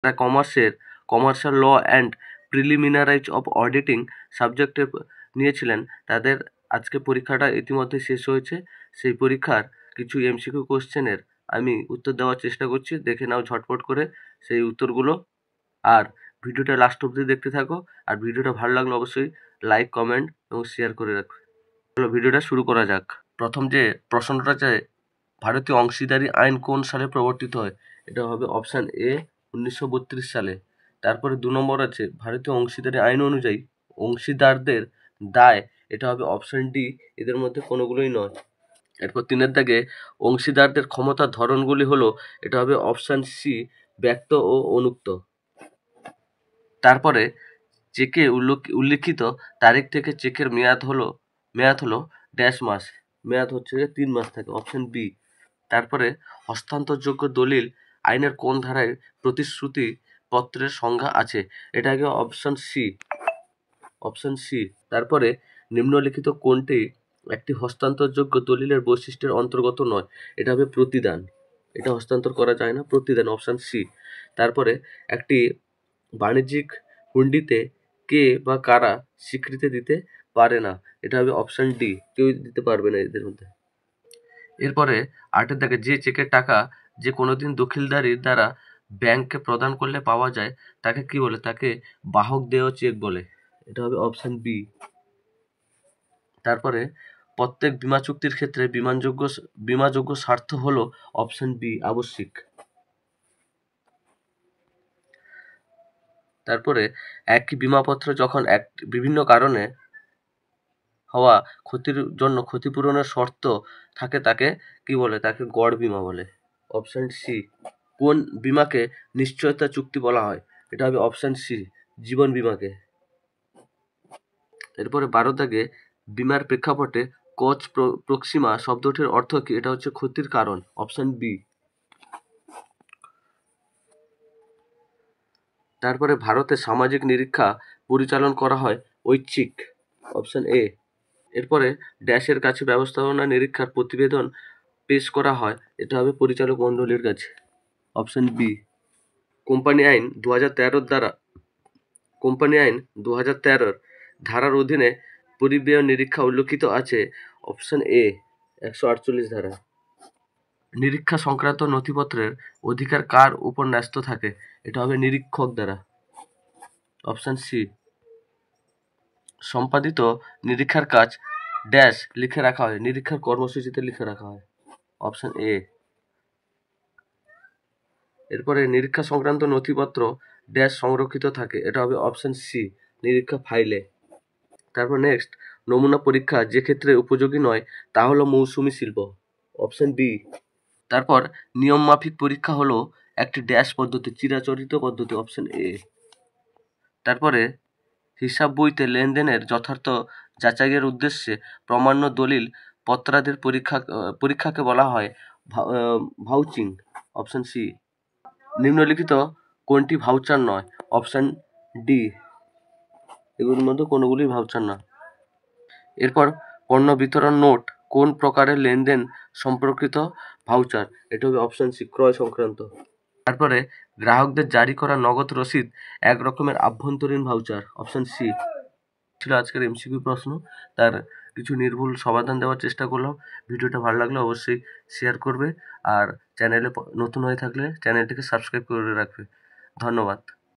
যারা commercial law and preliminaries of auditing সাবজেক্টে নিয়েছিলেন তাদের আজকে পরীক্ষাটা ইতিমধ্যে শেষ হয়েছে। সেই পরীক্ষার কিছু এমসিকিউ কোশ্চেনের আমি উত্তর দেওয়ার চেষ্টা করছি, দেখে নাও ঝটপট করে সেই উত্তরগুলো। আর ভিডিওটা লাস্ট অবধি দেখতে থাকো। আর ভিডিওটা ভালো লাগলে অবশ্যই লাইক, কমেন্ট এবং শেয়ার করে রাখবে। চলো ভিডিওটা শুরু করা যাক। প্রথম যে প্রশ্নটা আছে, ভারতীয় অংশীদারি আইন কোন সালে প্রবর্তিত হয়? এটা হবে অপশান এ 1932 সালে। তারপরে 2 নম্বর আছে, ভারতীয় অংশীদারি আইন অনুযায়ী অংশীদারদের দায়, এটা হবে অপশান ডি, এদের মধ্যে কোনোগুলোই নয়। এরপর 3-এর দাগে অংশীদারদের ক্ষমতার ধরনগুলি হলো, এটা হবে অপশান সি, ব্যক্ত ও অনুক্ত। তারপরে চেকে উল্লিখিত তারিখ থেকে চেকের মেয়াদ হলো ড্যাশ মাস, মেয়াদ হচ্ছে 3 মাস থাকে, অপশান বি। তারপরে হস্তান্তরযোগ্য দলিল আইনের কোন ধারায় প্রতিশ্রুতি পত্রের সংজ্ঞা আছে? এটা আগে অপশান সি। তারপরে নিম্নলিখিত কোনটি একটি হস্তান্তরযোগ্য দলিলের বৈশিষ্ট্যের অন্তর্গত নয়? এটা হবে প্রতিদান, এটা হস্তান্তর করা যায় না, প্রতিদান, অপশান সি। তারপরে একটি বাণিজ্যিক হুন্ডিতে কে বা কারা স্বীকৃতি দিতে পারে না? এটা হবে অপশান ডি, কেউ দিতে পারবে না এদের মধ্যে। এরপরে 8-এর দাগে যে চেকের টাকা যে কোনোদিন দখিলদারির দ্বারা ব্যাংককে প্রদান করলে পাওয়া যায় তাকে কি বলে? তাকে বাহক দেয় চেক বলে, এটা হবে অপশান বি। তারপরে প্রত্যেক বীমা চুক্তির ক্ষেত্রে বীমাযোগ্য স্বার্থ হলো অপশান বি, আবশ্যিক। তারপরে একই বীমাপত্র যখন বিভিন্ন কারণে হওয়া ক্ষতির জন্য ক্ষতিপূরণের শর্ত থাকে তাকে কি বলে? তাকে গড় বীমা বলে, অপশান সি। কোন বীমাকে নিশ্চয়তা চুক্তি বলা হয়? এটা হবে অপশান সি, জীবন বীমাকে। এরপরে 12 দাগে বীমার প্রেক্ষাপটে কজ প্রক্সিমা শব্দটির অর্থ কি? এটা হচ্ছে ক্ষতির কারণ, অপশান বি। তারপরে ভারতে সামাজিক নিরীক্ষা পরিচালন করা হয় ঐচ্ছিক, অপশান এ। এরপরে ড্যাশের কাছে ব্যবস্থাপনা নিরীক্ষার প্রতিবেদন পেশ করা হয়, এটা হবে পরিচালক মণ্ডলীর কাছে, অপশান বি। কোম্পানি আইন 2013 ধারার অধীনে পরিব্যয় নিরীক্ষা উল্লিখিত আছে, অপশান এ, 148 ধারা। নিরীক্ষা সংক্রান্ত নথিপত্রের অধিকার কার উপর ন্যস্ত থাকে? এটা হবে নিরীক্ষক দ্বারা, অপশান সি। সম্পাদিত নিরীক্ষার কাজ ড্যাশ লিখে রাখা হয়, নিরীক্ষার কর্মসূচিতে লিখে রাখা হয়, অপশান এ। এরপরে নিরীক্ষা সংক্রান্ত নথিপত্র ড্যাশ সংরক্ষিত থাকে, এটা হবে অপশান সি, নিরীক্ষা ফাইলে। তারপর নেক্সট, নমুনা পরীক্ষা যে ক্ষেত্রে উপযোগী নয় তা হলো মৌসুমী শিল্প, অপশান বি। তারপর নিয়ম মাফিক পরীক্ষা হলো একটি ড্যাশ পদ্ধতি, চিরাচরিত পদ্ধতি, অপশান এ। তারপরে হিসাব বইতে লেনদেনের যথার্থ যাচাইয়ের উদ্দেশ্যে প্রমাণ্য দলিল পত্রাদির পরীক্ষাকে বলা হয় ভাউচিং, অপশান সি। নিম্নলিখিত কোনটি ভাউচার নয়? অপশান ডি, এগুলোর মধ্যে কোনোগুলি ভাউচার না। এরপর পণ্য বিতরণ নোট কোন প্রকারের লেনদেন সম্পর্কিত ভাউচার? এটা হবে অপশান সি, ক্রয় সংক্রান্ত। তারপরে গ্রাহকদের জারি করা নগদ রসিদ এক রকমের আভ্যন্তরীণ ভাউচার, অপশান সি। ছিল আজকের এমসিকিউ প্রশ্ন, তার কিছু নির্ভুল সমাধান দেওয়ার চেষ্টা করলাম। ভিডিওটা ভালো লাগলে অবশ্যই শেয়ার করবে, আর চ্যানেলে নতুন হয়ে থাকলে চ্যানেলটিকে সাবস্ক্রাইব করে রাখবে। ধন্যবাদ।